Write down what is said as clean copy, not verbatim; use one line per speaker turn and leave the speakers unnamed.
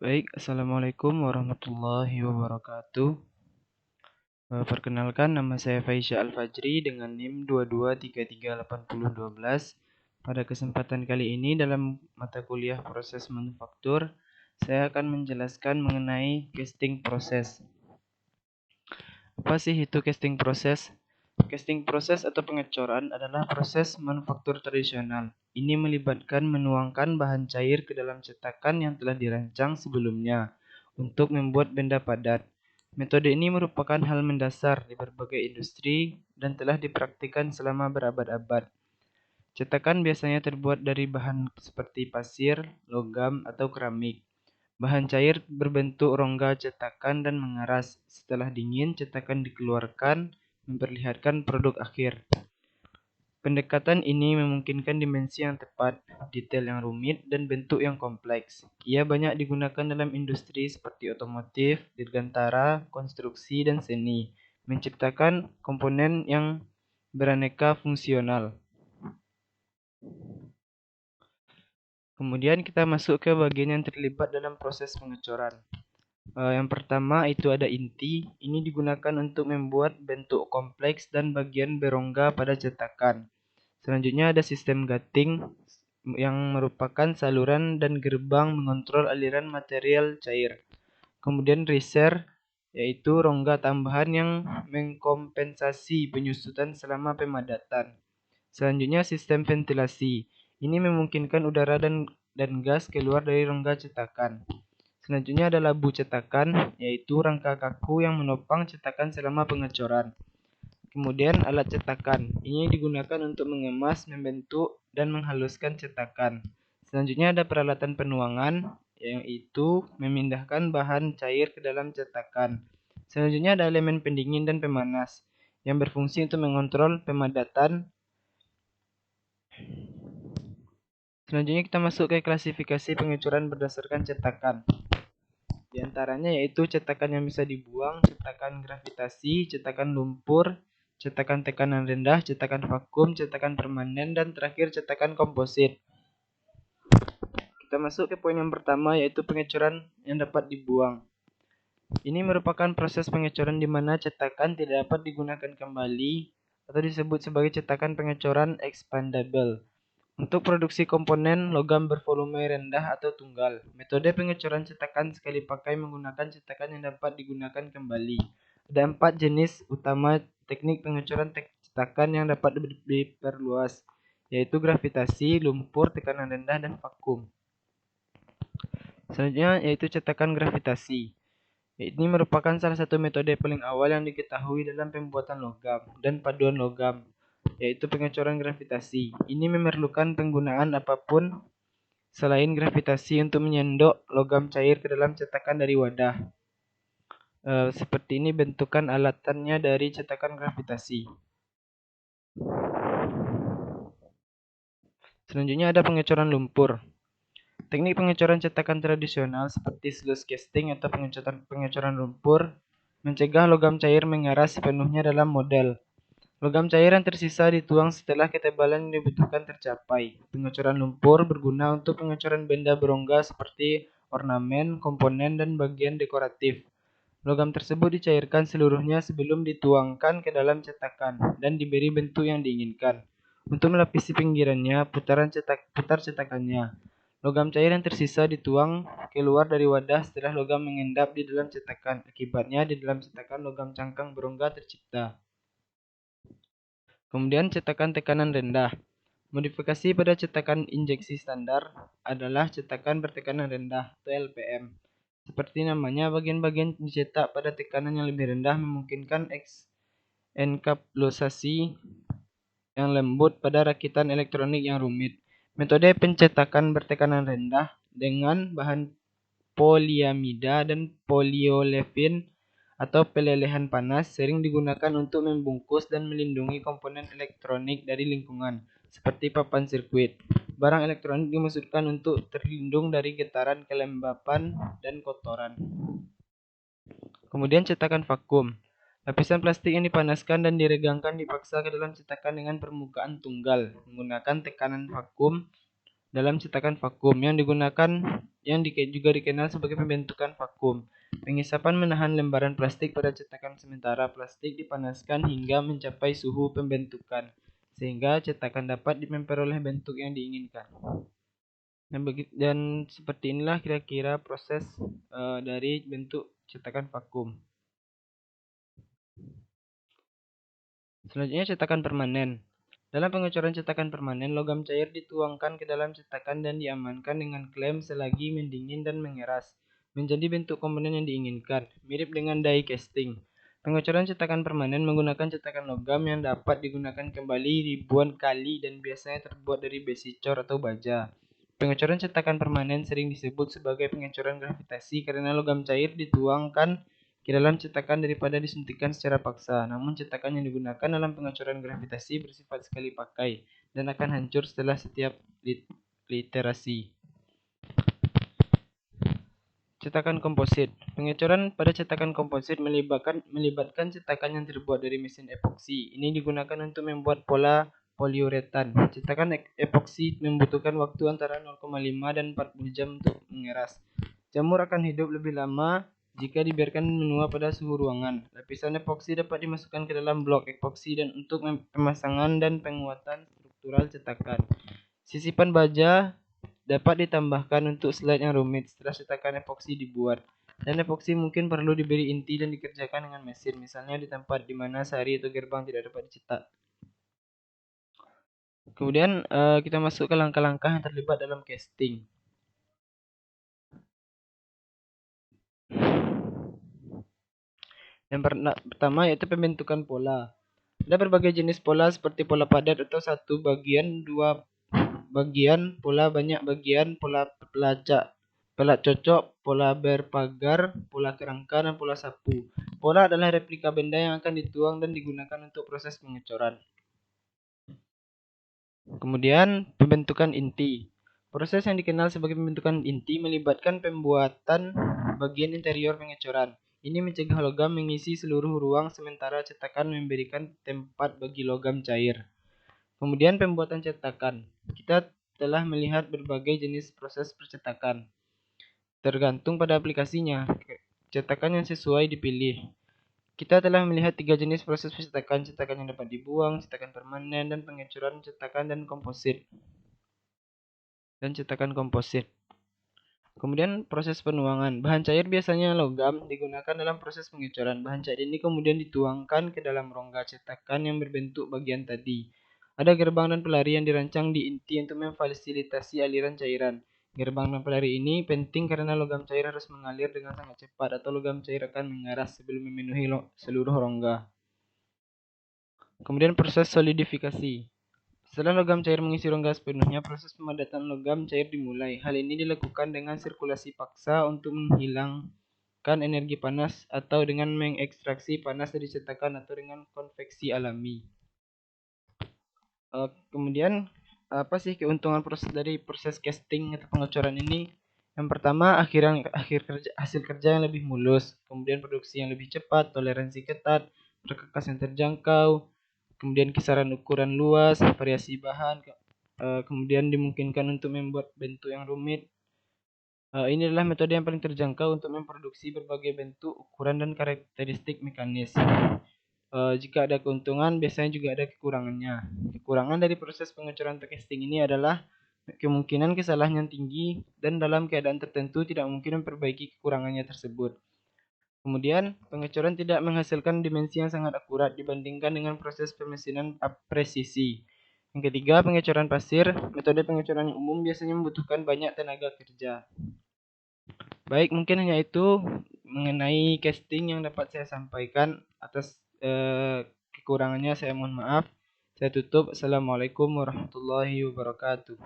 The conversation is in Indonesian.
Baik, Assalamualaikum warahmatullahi wabarakatuh. Perkenalkan, nama saya Faisya Al-Fajri dengan NIM 22338012. Pada kesempatan kali ini dalam mata kuliah proses manufaktur, saya akan menjelaskan mengenai casting proses. Apa sih itu casting proses? Casting proses atau pengecoran adalah proses manufaktur tradisional. Ini melibatkan menuangkan bahan cair ke dalam cetakan yang telah dirancang sebelumnya untuk membuat benda padat. Metode ini merupakan hal mendasar di berbagai industri dan telah dipraktikkan selama berabad-abad. Cetakan biasanya terbuat dari bahan seperti pasir, logam, atau keramik. Bahan cair berbentuk rongga cetakan dan mengeras. Setelah dingin, cetakan dikeluarkan, memperlihatkan produk akhir. Pendekatan ini memungkinkan dimensi yang tepat, detail yang rumit, dan bentuk yang kompleks. Ia banyak digunakan dalam industri seperti otomotif, dirgantara, konstruksi, dan seni, menciptakan komponen yang beraneka fungsional. Kemudian kita masuk ke bagian yang terlibat dalam proses pengecoran. Yang pertama itu ada inti. Ini digunakan untuk membuat bentuk kompleks dan bagian berongga pada cetakan. Selanjutnya ada sistem gating yang merupakan saluran dan gerbang mengontrol aliran material cair. Kemudian riser yaitu rongga tambahan yang mengkompensasi penyusutan selama pemadatan. Selanjutnya sistem ventilasi. Ini memungkinkan udara dan gas keluar dari rongga cetakan. Selanjutnya ada labu cetakan, yaitu rangka kaku yang menopang cetakan selama pengecoran. Kemudian alat cetakan. Ini digunakan untuk mengemas, membentuk, dan menghaluskan cetakan. Selanjutnya ada peralatan penuangan, yaitu memindahkan bahan cair ke dalam cetakan. Selanjutnya ada elemen pendingin dan pemanas, yang berfungsi untuk mengontrol pemadatan. Selanjutnya kita masuk ke klasifikasi pengecoran berdasarkan cetakan. Di antaranya yaitu cetakan yang bisa dibuang, cetakan gravitasi, cetakan lumpur, cetakan tekanan rendah, cetakan vakum, cetakan permanen, dan terakhir cetakan komposit. Kita masuk ke poin yang pertama yaitu pengecoran yang dapat dibuang. Ini merupakan proses pengecoran di mana cetakan tidak dapat digunakan kembali atau disebut sebagai cetakan pengecoran expandable. Untuk produksi komponen logam bervolume rendah atau tunggal, metode pengecoran cetakan sekali pakai menggunakan cetakan yang dapat digunakan kembali. Ada 4 jenis utama teknik pengecoran cetakan yang dapat diperluas, yaitu gravitasi, lumpur, tekanan rendah, dan vakum. Selanjutnya yaitu cetakan gravitasi. Ini merupakan salah satu metode paling awal yang diketahui dalam pembuatan logam dan paduan logam, yaitu pengecoran gravitasi. Ini memerlukan penggunaan apapun selain gravitasi untuk menyendok logam cair ke dalam cetakan dari wadah. Seperti ini bentukan alatannya dari cetakan gravitasi. Selanjutnya ada pengecoran lumpur. Teknik pengecoran cetakan tradisional seperti sluice casting atau pengecoran lumpur mencegah logam cair mengeras sepenuhnya dalam model. Logam cair yang tersisa dituang setelah ketebalan yang dibutuhkan tercapai. Pengecoran lumpur berguna untuk pengecoran benda berongga seperti ornamen, komponen, dan bagian dekoratif. Logam tersebut dicairkan seluruhnya sebelum dituangkan ke dalam cetakan dan diberi bentuk yang diinginkan. Untuk melapisi pinggirannya, putar cetakannya. Logam cair yang tersisa dituang keluar dari wadah setelah logam mengendap di dalam cetakan. Akibatnya, di dalam cetakan logam cangkang berongga tercipta. Kemudian cetakan tekanan rendah. Modifikasi pada cetakan injeksi standar adalah cetakan bertekanan rendah atau LPM. Seperti namanya, bagian-bagian dicetak pada tekanan yang lebih rendah memungkinkan enkapsulasi yang lembut pada rakitan elektronik yang rumit. Metode pencetakan bertekanan rendah dengan bahan poliamida dan polyolefin atau pelelehan panas sering digunakan untuk membungkus dan melindungi komponen elektronik dari lingkungan, seperti papan sirkuit. Barang elektronik dimaksudkan untuk terlindung dari getaran, kelembapan, dan kotoran. Kemudian cetakan vakum. Lapisan plastik yang dipanaskan dan diregangkan dipaksa ke dalam cetakan dengan permukaan tunggal menggunakan tekanan vakum dalam cetakan vakum yang juga dikenal sebagai pembentukan vakum. Pengisapan menahan lembaran plastik pada cetakan sementara plastik dipanaskan hingga mencapai suhu pembentukan, sehingga cetakan dapat memperoleh bentuk yang diinginkan. Dan seperti inilah kira-kira proses dari bentuk cetakan vakum. Selanjutnya cetakan permanen. Dalam pengecoran cetakan permanen, logam cair dituangkan ke dalam cetakan dan diamankan dengan klem selagi mendingin dan mengeras, menjadi bentuk komponen yang diinginkan, mirip dengan die casting. Pengecoran cetakan permanen menggunakan cetakan logam yang dapat digunakan kembali ribuan kali dan biasanya terbuat dari besi cor atau baja. Pengecoran cetakan permanen sering disebut sebagai pengecoran gravitasi karena logam cair dituangkan ke dalam cetakan daripada disuntikkan secara paksa. Namun cetakan yang digunakan dalam pengecoran gravitasi bersifat sekali pakai dan akan hancur setelah setiap literasi. Cetakan komposit. Pengecoran pada cetakan komposit melibatkan cetakan yang terbuat dari mesin epoksi. Ini digunakan untuk membuat pola poliuretan. Cetakan epoksi membutuhkan waktu antara 0,5 dan 40 jam untuk mengeras. Jamur akan hidup lebih lama jika dibiarkan menua pada suhu ruangan. Lapisan epoksi dapat dimasukkan ke dalam blok epoksi dan untuk pemasangan dan penguatan struktural cetakan. Sisipan baja dapat ditambahkan untuk slide yang rumit setelah cetakan epoksi dibuat. Dan epoksi mungkin perlu diberi inti dan dikerjakan dengan mesin, misalnya di tempat di mana sari atau gerbang tidak dapat dicetak. Kemudian kita masuk ke langkah-langkah yang terlibat dalam casting. Yang pertama yaitu pembentukan pola. Ada berbagai jenis pola seperti pola padat atau satu bagian, dua bagian, pola banyak bagian, pola pelacak, pelak cocok, pola berpagar, pola kerangka, dan pola sapu. Pola adalah replika benda yang akan dituang dan digunakan untuk proses pengecoran. Kemudian pembentukan inti. Proses yang dikenal sebagai pembentukan inti melibatkan pembuatan bagian interior pengecoran. Ini mencegah logam mengisi seluruh ruang sementara cetakan memberikan tempat bagi logam cair. Kemudian pembuatan cetakan. Kita telah melihat berbagai jenis proses percetakan. Tergantung pada aplikasinya, cetakan yang sesuai dipilih. Kita telah melihat 3 jenis proses percetakan, cetakan yang dapat dibuang, cetakan permanen, dan pengecoran cetakan dan cetakan komposit. Kemudian proses penuangan. Bahan cair biasanya logam digunakan dalam proses pengecoran. Bahan cair ini kemudian dituangkan ke dalam rongga cetakan yang berbentuk bagian tadi. Ada gerbang dan pelari yang dirancang di inti untuk memfasilitasi aliran cairan. Gerbang dan pelari ini penting karena logam cair harus mengalir dengan sangat cepat atau logam cair akan mengeras sebelum memenuhi seluruh rongga. Kemudian proses solidifikasi. Setelah logam cair mengisi rongga sepenuhnya, proses pemadatan logam cair dimulai. Hal ini dilakukan dengan sirkulasi paksa untuk menghilangkan energi panas atau dengan mengekstraksi panas dari cetakan atau dengan konveksi alami. Kemudian apa sih keuntungan dari proses casting atau pengecoran ini? Yang pertama, hasil kerja yang lebih mulus, kemudian produksi yang lebih cepat, toleransi ketat, perkakas yang terjangkau, kemudian kisaran ukuran luas, variasi bahan, kemudian dimungkinkan untuk membuat bentuk yang rumit. Ini adalah metode yang paling terjangkau untuk memproduksi berbagai bentuk, ukuran, dan karakteristik mekanis. Jika ada keuntungan, biasanya juga ada kekurangannya. Kekurangan dari proses pengecoran atau casting ini adalah kemungkinan kesalahan yang tinggi dan dalam keadaan tertentu tidak mungkin memperbaiki kekurangannya tersebut. Kemudian, pengecoran tidak menghasilkan dimensi yang sangat akurat dibandingkan dengan proses pemesinan presisi. Yang ketiga, pengecoran pasir. Metode pengecoran yang umum biasanya membutuhkan banyak tenaga kerja. Baik, mungkin hanya itu mengenai casting yang dapat saya sampaikan. Atas kekurangannya saya mohon maaf. Saya tutup. Assalamualaikum warahmatullahi wabarakatuh.